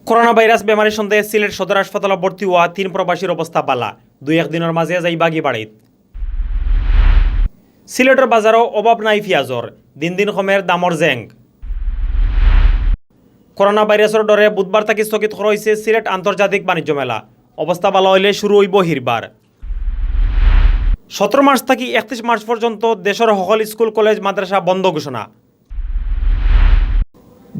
Corona virus বেমারির সন্দেহে সিলেট সদর হাসপাতালে ভর্তি হওয়া 3 প্রবাসীর অবস্থা বালা। 2-1 দিনের মাঝে যাই বাগি বাড়িত। সিলেটের বাজারও অভাব নাই পিঁয়াজর, দিন দিন কমের দামর জেং। করোনা ভাইরাসের ডরে বুধবার থেকে স্থগিত করা হয়েছে সিলেট আন্তর্জাতিক বাণিজ্য মেলা। অবস্থা ভালো হইলে শুরু হইব হিরবার। 17 মার্চ থেকে 31 মার্চ পর্যন্ত দেশের সকল স্কুল কলেজ মাদ্রাসা বন্ধ ঘোষণা।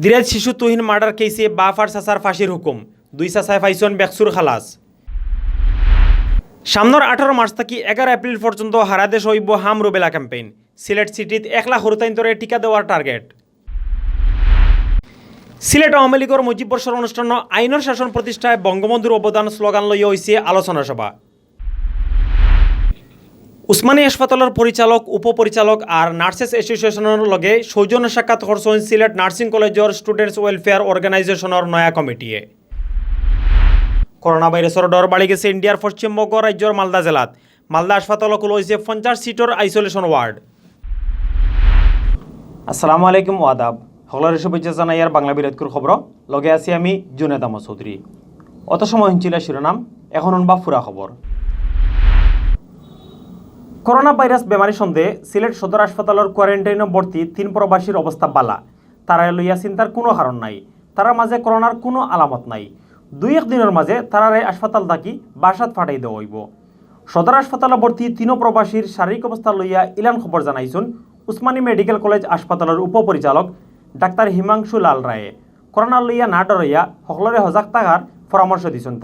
দিরাজ শিশু তুহিন মার্ডার কেসে বাফার চাচার ফাঁসির হুকুম, 2 চাচায় ফাইছন বেকসুর খালাস। সামনের 18 মার্চ থেকে 11 এপ্রিল পর্যন্ত হারা দেশ হইব হাম রুবেলা ক্যাম্পেইন। সিলেট সিটিত 1 লাখ হরুতাইন্তরে টিকা দেওয়ার টার্গেট। সিলেট আওয়ামী লীগের মুজিব বর্ষের অনুষ্ঠান আইনের শাসন প্রতিষ্ঠায় বঙ্গবন্ধুর অবদান স্লোগান লইয়া হয়েছে আলোচনা সভা। উসমানী হাসপাতালের পরিচালক, উপপরিচালক আর নার্সেস এসোসিয়েশনের লগে সৌজন্য সাক্ষাৎ করছেন সিলেট নার্সিং কলেজের স্টুডেন্টস ওয়েলফেয়ার অর্গানাইজেশনের নয়া কমিটিয়ে। করোনা ভাইরাসের ডর বাড়ি গেছে ইন্ডিয়ার পশ্চিমবঙ্গ রাজ্যের মালদা জেলাত। মালদা হাসপাতালে খোলা হয়েছে 50 সিটের আইসোলেশন ওয়ার্ড। আসসালামু আলাইকুম ওয়াদাব, সকলের শুভেচ্ছা জানাই আর বাংলা বিরাটকুর খবর লগে আছি আমি জুনেদ আহমদ চৌধুরী। অত সময় হিনছিল শিরোনাম, এখন বা ফুরা খবর। করোনা ভাইরাস বেমারি সন্দেহে সিলেট সদর হাসপাতালের কোয়ারেন্টাইনে ভর্তি 3 প্রবাসীর অবস্থা বালা। তারা লইয়া চিন্তার কোনো কারণ নাই। তার মাঝে করোনার কোনো আলামত নাই। 2-1 দিনের মাঝে তারারে হাসপাতাল থাকি বাসাত ফাটাই দেওয়া হইব। সদর হাসপাতালে ভর্তি 3 প্রবাসীর শারীরিক অবস্থা লইয়া ইলান খবর জানাইছেন উসমানী মেডিকেল কলেজ হাসপাতালের উপপরিচালক ডাক্তার হিমাংশু লাল রায়ে। করোনা লইয়া না ডরাইয়া সকলরে সজাগ থাকার পরামর্শ দিয়েছেন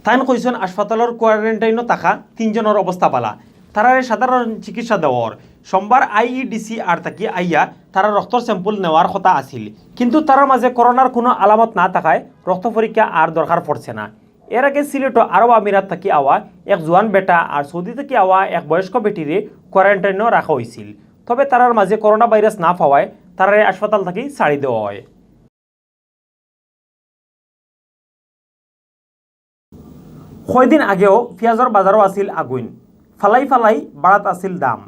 তাইন কইছেন হাসপাতালের কোয়ারেন্টাইনও থাকা 3 জনের অবস্থা পালা। তারারে সাধারণ চিকিৎসা দেওয়ার সোমবার আইইডিসি আর থাকি আইয়া তারা রক্তর স্যাম্পল নেওয়ার কথা আছিল, কিন্তু তার মাঝে করোনার কোনো আলামত না থাকায় রক্ত পরীক্ষা আর দরকার পড়ছে না। এর আগে সিলেট আরব আমিরাত থাকি আওয়া এক জোয়ান বেটা আর সৌদি থেকে আওয়া এক বয়স্ক বেটিরে কোয়ারেন্টাইনও রাখা হয়েছিল। তবে তারার মাঝে করোনা ভাইরাস না পাওয়ায় তারারে হাসপাতাল থেকে ছাড়ি দেওয়া হয়। কয়দিন আগেও পেঁয়াজের বাজারও আছিল আগুন, ফালাই ফালাই বাড়াত আছিল দাম।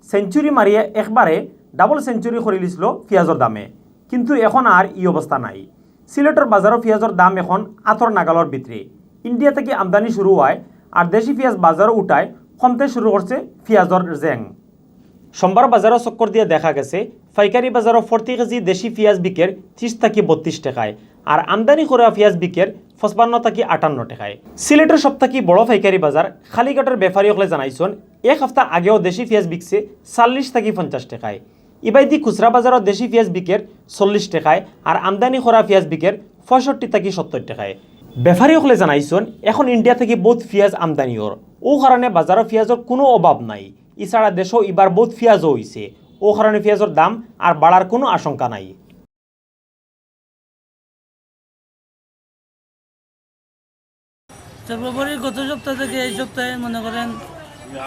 সেঞ্চুরি মারিয়ে একবারে ডাবল সেঞ্চুরি করে লিছিল পেঁয়াজের দামে, কিন্তু এখন আর এই অবস্থা নাই। সিলেটের বাজারও পেঁয়াজের দাম এখন আতর নাগালর ভিতরে। ইন্ডিয়া থেকে আমদানি শুরু হয় আর দেশি পেঁয়াজ বাজারও উঠায় কমতে শুরু করছে পেঁয়াজের জেং। সোমবার বাজারও চক্কর দিয়ে দেখা গেছে পাইকারি বাজারও 40 কেজি দেশি পেঁয়াজ বিকের 30 থেকে 32 টাকায় আর আমদানি করা পেঁয়াজ বিকের 55 থেকে 58 টাকায়। সিলেটের সবথেকে বড় পাইকারি বাজার খালিঘাটের ব্যাপারী হলে জানাইছেন এক সপ্তাহ আগেও দেশি পেঁয়াজ বিকছে 40 থেকে 50 টাকায়। ইবাইদি খুচরা বাজারও দেশি পেঁয়াজ বিকের 40 টাকায় আর আমদানি করা পেঁয়াজ বিকের 65 থেকে 70 টাকায়। ব্যাপারী হলে জানাইছেন এখন ইন্ডিয়া থেকে বহুত পেঁয়াজ আমদানিওর, ও কারণে বাজারও পেঁয়াজের কোনো অভাব নাই। এছাড়া দেশও এবার বহুত পেঁয়াজও হয়েছে, ও কারণে পেঁয়াজের দাম আর বাড়ার কোনো আশঙ্কা নাই। ফেব্রুয়ারির গত সপ্তাহ থেকে এই সপ্তাহে মনে করেন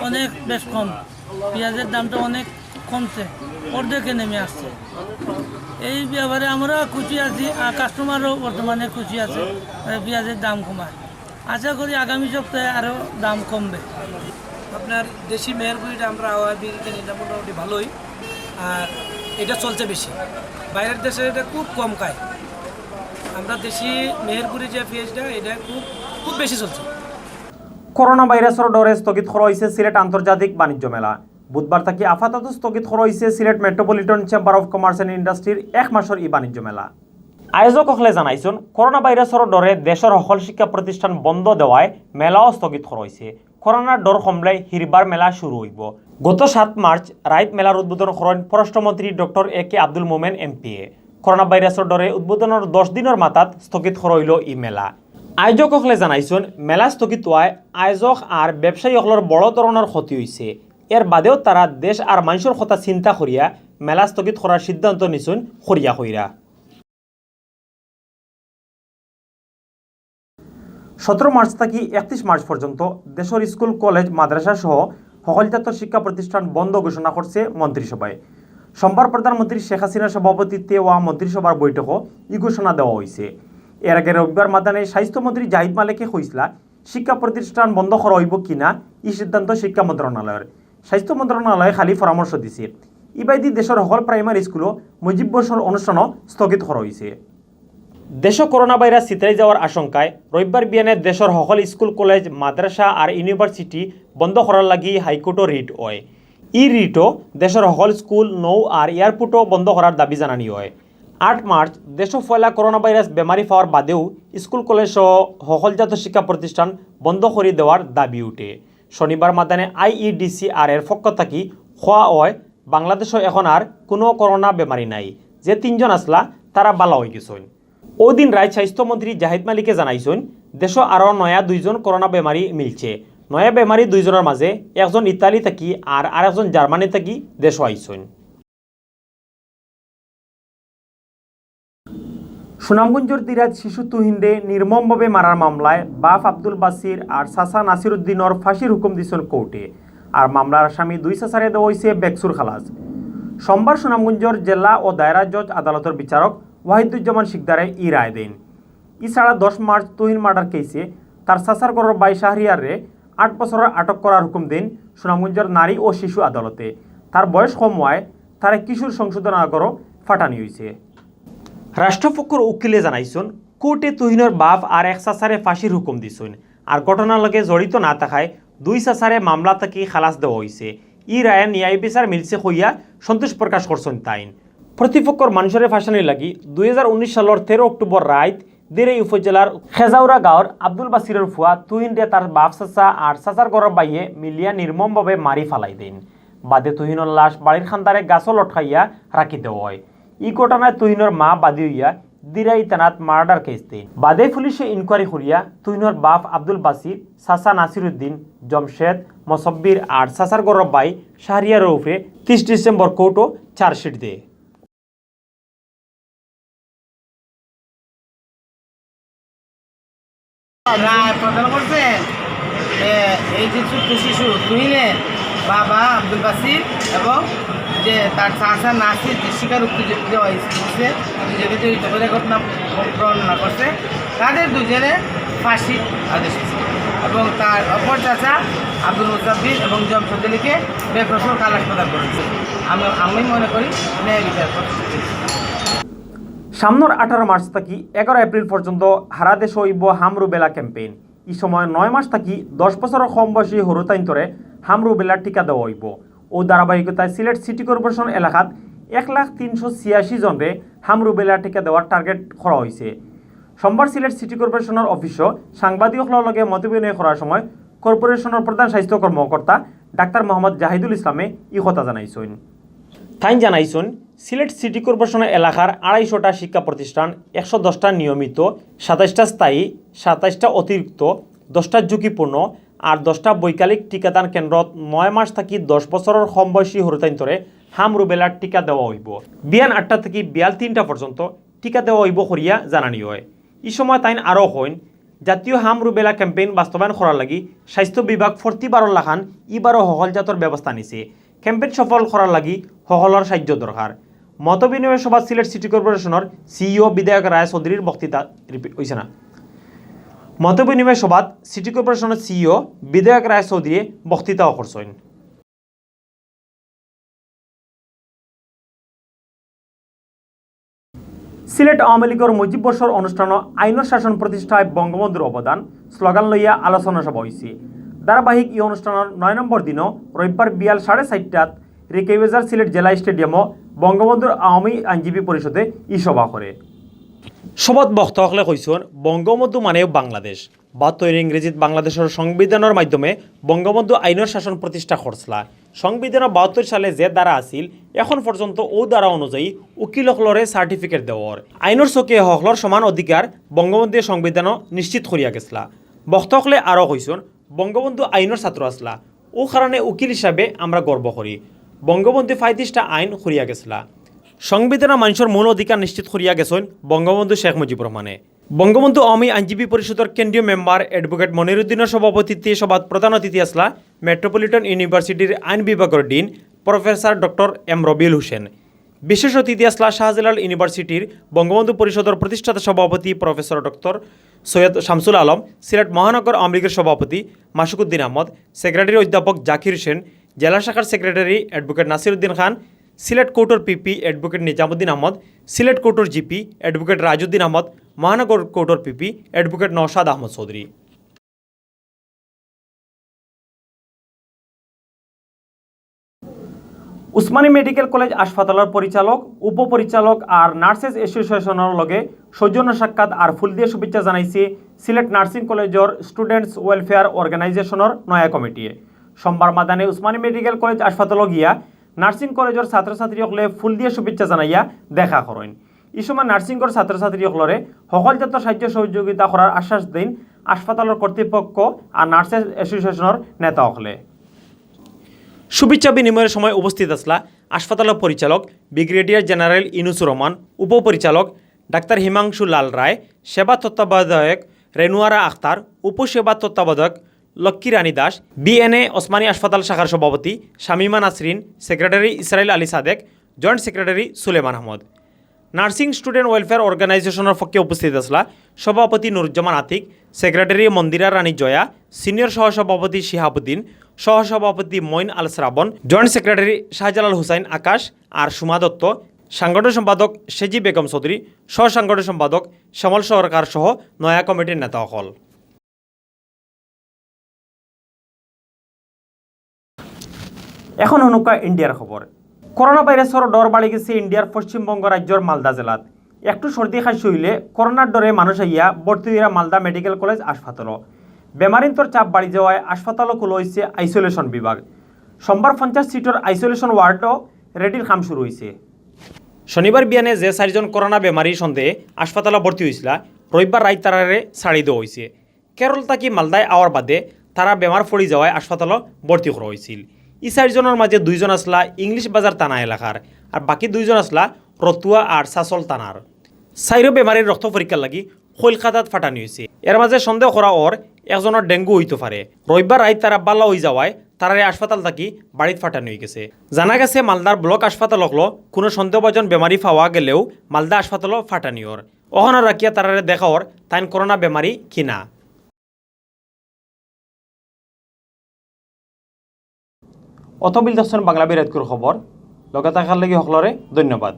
অনেক বেশ কম, পেঁয়াজের দামটা অনেক কমছে, অর্ধেকে নেমে আসছে। এই ব্যাপারে আমরা খুশি আছি আর কাস্টমারও বর্তমানে খুশি আছে, পেঁয়াজের দাম কমায়। আশা করি আগামী সপ্তাহে আরও দাম কমবে। আপনার দেশি মেহেরপুরিটা আমরা বিক্রি এটা মোটামুটি ভালোই, আর এটা চলছে বেশি। বাইরের দেশে এটা খুব কম খায়। আমরা দেশি মেহেরপুরি যে পেঁয়াজটা এটা খুব বেশি চলছে। করোনা ভাইরাসের ডরে স্থগিত করা হয়েছে সিলেট আন্তর্জাতিক বাণিজ্য মেলা। বুধবার থেকে আপাতত স্থগিত করা হয়েছে Sylhet metropolitan chamber of commerce and ইন্ডাস্ট্রির 1 মাসের এই বাণিজ্য মেলা। আয়োজক হলে জানাইছেন করোনা ভাইরাসের ডরে দেশের সকল শিক্ষা প্রতিষ্ঠান বন্ধ দেওয়ায় মেলাও স্থগিত করা হয়েছে। করোনার ডর কমলে হিরবার মেলা শুরু হইব। গত 7 মার্চ রাইত মেলার উদ্বোধন করেন পররাষ্ট্রমন্ত্রী ডক্টর একে আব্দুল মোমেন এমপিএ। করোনা ভাইরাসের ডরে উদ্বোধনের 10 দিনের মাথাত স্থগিত করা হইল এই মেলা। আয়োজক হলে জানাইছেন মেলা স্থগিত হওয়ায় আয়োজক আর ব্যবসায়ী সকলের বড় ধরনের ক্ষতি হয়েছে। এর বাদেও তারা দেশ আর মানুষের কথা চিন্তা করিয়া মেলা স্থগিত করার সিদ্ধান্ত নিছেন করিয়া কইরা। 17 মার্চ থেকে 31 মার্চ পর্যন্ত দেশের স্কুল কলেজ মাদ্রাসা সহ সকল জাতীয় শিক্ষা প্রতিষ্ঠান বন্ধ ঘোষণা করছে মন্ত্রিসভায়। সোমবার প্রধানমন্ত্রী শেখ হাসিনার সভাপতিত্বে হওয়া মন্ত্রিসভার বৈঠকও এই ঘোষণা দেওয়া হয়েছে। এর আগে রবিবার মাদানে স্বাস্থ্যমন্ত্রী জাহিদ মালেকে কইসলা শিক্ষা প্রতিষ্ঠান বন্ধ করা হইব কিনা এই সিদ্ধান্ত শিক্ষা মন্ত্রণালয়ের। স্বাস্থ্য মন্ত্রণালয়ে খালি পরামর্শ দিছে। ইবাইদি দেশের সকল প্রাইমারি স্কুলও মুজিব বর্ষের অনুষ্ঠানও স্থগিত করা হয়েছে। দেশ করোনা ভাইরাস ছিতরাই যাওয়ার আশঙ্কায় রবিবার বিয়ানে দেশের সকল স্কুল কলেজ মাদ্রাসা আর ইউনিভার্সিটি বন্ধ করার লাগি হাইকোর্টও রিট হয়। ই রিটও দেশের সকল স্কুল নৌ আর এয়ারপোর্টও বন্ধ করার দাবি জানানি হয়। 8 মার্চ দেশও ফয়লা করোনা ভাইরাস বেমারি পাওয়ার বাদেও স্কুল কলেজ সহ সকলজাত শিক্ষা প্রতিষ্ঠান বন্ধ করে দেওয়ার দাবি উঠে। শনিবার মাদানে IEDCR এর পক্ষ থাকি খোয়া হয় বাংলাদেশও এখন আর কোনো করোনা বেমারি নাই, যে 3 জন আসলা তারা বালা হয়ে গেছেন। ওদিন রায় স্বাস্থ্যমন্ত্রী জাহিদ মালিকে জানাইছেন দেশ আরও নয়া 2 জন করোনা বেমারি মিলছে। নয়া বেমারি 2 জনের মাঝে একজন ইতালি থাকি আর আরেকজন জার্মানি থাকি দেশ আইছেন। সুনামগঞ্জের দিরাজ শিশু তুহিনরে নির্মমভাবে মারার মামলায় বাপ আব্দুল বাসির আর চাচা নাসিরুদ্দিনের ফাঁসির হুকুম দিয়েছেন কোর্টে। আর মামলার আসামি 2 চাচারে দেওয়া হয়েছে বেকসুর খালাস। সোমবার সুনামগঞ্জের জেলা ও দায়রা জজ আদালতের বিচারক ওয়াহিদুজ্জামান শিকদারে ই রায় দেন। এছাড়া 10 মার্চ তুহিন মার্ডার কেসে তার চাচার গড়ের বাই শাহরিয়ারে 8 বছরের আটক করার হুকুম দেন সুনামগঞ্জের নারী ও শিশু আদালতে। তার বয়স কম হওয়ায় তারা কিশোর সংশোধন আগরও ফাটানি হয়েছে। রাষ্ট্রপক্ষের উকিলে জানাইছেন কোর্টে তুহিনের বাপ আর এক চাচারে ফাঁসির হুকুম দিছেন আর ঘটনার লগে জড়িত না থাকায় 2 চাচারে মামলা থেকে খালাস দেওয়া হয়েছে। ই রায়ে ন্যায় বিচার মিলছে হইয়া সন্তোষ প্রকাশ করছেন তাইন। প্রতিপক্ষর মানুষের ফাঁসানির লাগি 2019 সালের 13 অক্টোবর রাত দেরে উপজেলার খেজাউরা গাঁৱৰ আব্দুল বাসিরের ফুয়া তুহিনরে তার বাপ চাচা আর চাচার গড়ের বাইয়ে মিলিয়া নির্মমভাবে মারি ফালাই দেন। বাদে তুহিনের লাশ বাড়ির খান্দারে গাছও লটকাইয়া রাখি দেওয়া হয়। ই ঘটনায় তুহিনের মা বাদী হইয়া দিরাই থানাত মার্ডার কেস দেন। বাদে পুলিশে ইনকোয়ারি করিয়া তুহিনের বাপ আব্দুল বাসির, চাচা নাসিরুদ্দিন, জমশেদ, মসব্বির আর চাচার গড়ের বাই শাহরিয়ারের উপরে 30 ডিসেম্বর কোর্টও চার্জশিট দেয়। রায় প্রদান করছেন এই যে ছোট্ট শিশু তুহিনের বাবা আব্দুল বাসির এবং যে তার চাচা নাসির যে স্বীকারোক্তি দেওয়া হয়েছে নিজেকে জড়িত করে ঘটনা বর্ণনা করছে, তাদের 2 জনের ফাঁসি আদেশ হয়েছে এবং তার অপর চাচা আব্দুল মুসাব্বির এবং জমশেদ আলীকে বেকসুর খালাস প্রদান করেছে। আমি মনে করি ন্যায় বিচার করতে। সামনের 18 মার্চ থেকে 11 এপ্রিল পর্যন্ত হারা দেশ হইব হাম রুবেলা ক্যাম্পেইন। এই সময় 9 মাস থেকে 10 বছরের কম বয়সী হরুতাইন্তরে হাম রুবেলার টিকা দেওয়া হইব। ও ধারাবাহিকতায় সিলেট সিটি কর্পোরেশন এলাকাত 1,386 জনরে হাম রুবেলার টিকা দেওয়ার টার্গেট করা হয়েছে। সোমবার সিলেট সিটি কর্পোরেশনের অফিসও সাংবাদিকদের লগে মতবিনিময় করার সময় কর্পোরেশনের প্রধান স্বাস্থ্য কর্মকর্তা ডাক্তার মোহাম্মদ জাহিদুল ইসলামে ই কথা জানাইছেন। তাই জানাইছেন সিলেট সিটি কর্পোরেশনের এলাকার 250টা শিক্ষা প্রতিষ্ঠান, 110টা নিয়মিত, 27টা স্থায়ী, 27টা অতিরিক্ত, 10টা ঝুঁকিপূর্ণ আর 10টা বৈকালিক টিকাদান কেন্দ্রত 9 মাস থেকে 10 বছরের কম বয়সী হরুতাইন্তরে হাম রুবেলার টিকা দেওয়া হইব। বিয়ান 8টা থেকে বিয়াল 3টা পর্যন্ত টিকা দেওয়া হইব করিয়া জানানি হয়। এই সময় তাইন আরও হইন জাতীয় হাম রুবেলা ক্যাম্পেইন বাস্তবায়ন করার লাগি স্বাস্থ্য বিভাগ 40 লাখান ইবারও হহলজাতর ব্যবস্থা নিছে। ক্যাম্পেইন সফল করার লাগি সকলের সাহায্য দরকার। মতবিনিময় সভা সিলেট সিটি কর্পোরেশনের সিইও বিধায়ক রায় চৌধুরীর বক্তৃতা রিপিট হয়েছে না। মতবিনিময় সভাত সিটি কর্পোরেশনের সিইও বিধায়ক রায় চৌধুরী বক্তৃতাও করছেন। সিলেট আওয়ামী লীগের মুজিব বর্ষর অনুষ্ঠান আইনের শাসন প্রতিষ্ঠায় বঙ্গবন্ধুর অবদান স্লোগান লইয়া আলোচনা সভা হয়েছে। ধারাবাহিক এই অনুষ্ঠানের 9 নম্বর দিনও রবিবার বিয়াল 4:30টাত রেকেবাজার সিলেট জেলা স্টেডিয়ামও বঙ্গবন্ধুর আওয়ামী আইনজীবী পরিষদে ই সভা করে। সভাত বক্তাসকলে কইছেন বঙ্গবন্ধু মানেও বাংলাদেশ। 72 ইংরেজিত বাংলাদেশের সংবিধানের মাধ্যমে বঙ্গবন্ধু আইনের শাসন প্রতিষ্ঠা করছলা। সংবিধানের 72 সালে যে দ্বারা আছিল এখন পর্যন্ত ও দ্বারা অনুযায়ী উকিলসকলরে সার্টিফিকেট দেওয়ার আইনের চকে সকলের সমান অধিকার বঙ্গবন্ধুর সংবিধান নিশ্চিত করিয়া গেছলা। বক্তাসকলে আরও কইছেন বঙ্গবন্ধু আইনের ছাত্র আসলা, ও কারণে উকিল হিসাবে আমরা গর্ব করি। বঙ্গবন্ধু 35টা আইন করিয়া গেছলা। সংবিধানের মানুষের মূল অধিকার নিশ্চিত করিয়া গেছেন বঙ্গবন্ধু শেখ মুজিবুর রহমানে। বঙ্গবন্ধু আওয়ামী আইনজীবী পরিষদের কেন্দ্রীয় মেম্বার অ্যাডভোকেট মনিরুদ্দিনের সভাপতিত্বে সভাত প্রধান অতিথি আসলা মেট্রোপলিটন ইউনিভার্সিটির আইন বিভাগের dean professor doctor M Rabiul Hossain. বিশেষ অতিথি আসলা শাহজালাল ইউনিভার্সিটির বঙ্গবন্ধু পরিষদের প্রতিষ্ঠাতা সভাপতি প্রফেসর ডক্টর সৈয়দ শামসুল আলম, সিলেট মহানগর আওয়ামী লীগের সভাপতি মাসুকুদ্দিন আহমদ, সেক্রেটারি অধ্যাপক জাকির হোসেন, জেলা শাখার সেক্রেটারি অ্যাডভোকেট নাসিরুদ্দিন খান, সিলেট কোর্টের পিপি অ্যাডভোকেট নিজামুদ্দিন আহমদ, সিলেট কোর্টের জিপি অ্যাডভোকেট রাজউদ্দিন আহমদ, মহানগর কোর্টের PP advocate Naushad Ahmed Chowdhury. Osmani medical college হাসপাতালের পরিচালক, উপপরিচালক আর নার্সেস এসোসিয়েশনের লগে সৌজন্য সাক্ষাৎ আর ফুল দিয়ে শুভেচ্ছা জানাইছে সিলেট নার্সিং কলেজের স্টুডেন্টস ওয়েলফেয়ার অর্গানাইজেশনের নয়া কমিটিয়ে। সোমবার মাদানে উসমানী মেডিকেল কলেজ হাসপাতালে গিয়া নার্সিং কলেজের ছাত্রছাত্রীসকলে ফুল দিয়ে শুভেচ্ছা জানাইয়া দেখা করেন। এই সময় নার্সিংয়ের ছাত্রছাত্রীসকলরে সকল জাতীয় সাহায্য সহযোগিতা করার আশ্বাস দিন হাসপাতালের কর্তৃপক্ষ আর নার্সেস এসোসিয়েশনের নেতাসকলে। শুভেচ্ছা বিনিময়ের সময় উপস্থিত আসলা হাসপাতালের পরিচালক ব্রিগেডিয়ার জেনারেল ইনুসুর রহমান, উপপরিচালক ডাক্তার হিমাংশু লাল রায়, সেবা তত্ত্বাবধায়ক রেনুয়ারা আখতার, উপসেবা তত্ত্বাবধায়ক লক্ষ্মী রানী দাস, বিএনএ ওসমানী হাসপাতাল শাখার সভাপতি Shamima Nasrin, secretary Israil Ali Sadek, joint secretary Suleman Ahmed. Nursing student welfare অর্গানাইজেশনের পক্ষে উপস্থিত আসলা সভাপতি নুরুজ্জামান আতিক, সেক্রেটারি মন্দিরা রানী জয়া, সিনিয়র সহসভাপতি শিহাবুদ্দিন, সহসভাপতি মঈন আল শ্রাবণ, জয়েন্ট সেক্রেটারি শাহজালাল হুসাইন আকাশ আর সুমা দত্ত, সাংগঠনিক সম্পাদক সেজি বেগম চৌধুরী, সহ সাংগঠনিক সম্পাদক শ্যামল সরকার সহ নয়া কমিটির নেতাসকল। এখন অনুকা ইন্ডিয়ার খবর। করোনা ভাইরাসের ডর বাড়ি গেছে ইন্ডিয়ার পশ্চিমবঙ্গ রাজ্যের মালদা জেলাত। একটু সর্দি খাসি হইলে করোনার ডরে মানুষ আইয়া ভর্তি হইয়া মালদা মেডিকেল কলেজ হাসপাতালও। বেমারিন্তর চাপ বাড়ি যাওয়ায় হাসপাতালও খোলা হয়েছে আইসোলেশন বিভাগ। সোমবার 50 সিটের আইসোলেশন ওয়ার্ডও রেডির কাম শুরু হয়েছে। শনিবার বিয়ানে যে 4জন করোনা বেমারির সন্দেহে হাসপাতালে ভর্তি হয়েছিল, রবিবার রাত তারারে ছাড়ি দেওয়া হয়েছে। কেরল থাকি মালদায় আওয়ার বাদে তারা বেমার পড়ি যাওয়ায় হাসপাতালে ভর্তি করা হয়েছিল। এই 4জনের মাঝে 2জন আসলা ইংলিশ বাজার থানা এলাকার, আর বাকি 2জন আসলা রতুয়া আর সাসল থানার। 4 বেমারির রক্ত পরীক্ষার লাগি কলকাতাত ফাটানি হয়েছে। এর মাঝে সন্দেহ করা ওর একজনের ডেঙ্গু হইতে পারে। রবিবার রাত তারা বাল্লা হয়ে যাওয়ায় তারারে হাসপাতাল থাকি বাড়িত ফাটানি হয়ে গেছে। জানা গেছে মালদার ব্লক হাসপাতাল হলো কোনো সন্দেহভাজন বেমারি পাওয়া গেলেও মালদা হাসপাতালও ফাটানি ওর। ওখানে রাখিয়া তারারে দেখা ওর তাইন করোনা বেমারি কিনা। অতবিল দর্শন বাংলাবির খবর লগে থাকার লাগি সকলরে ধন্যবাদ।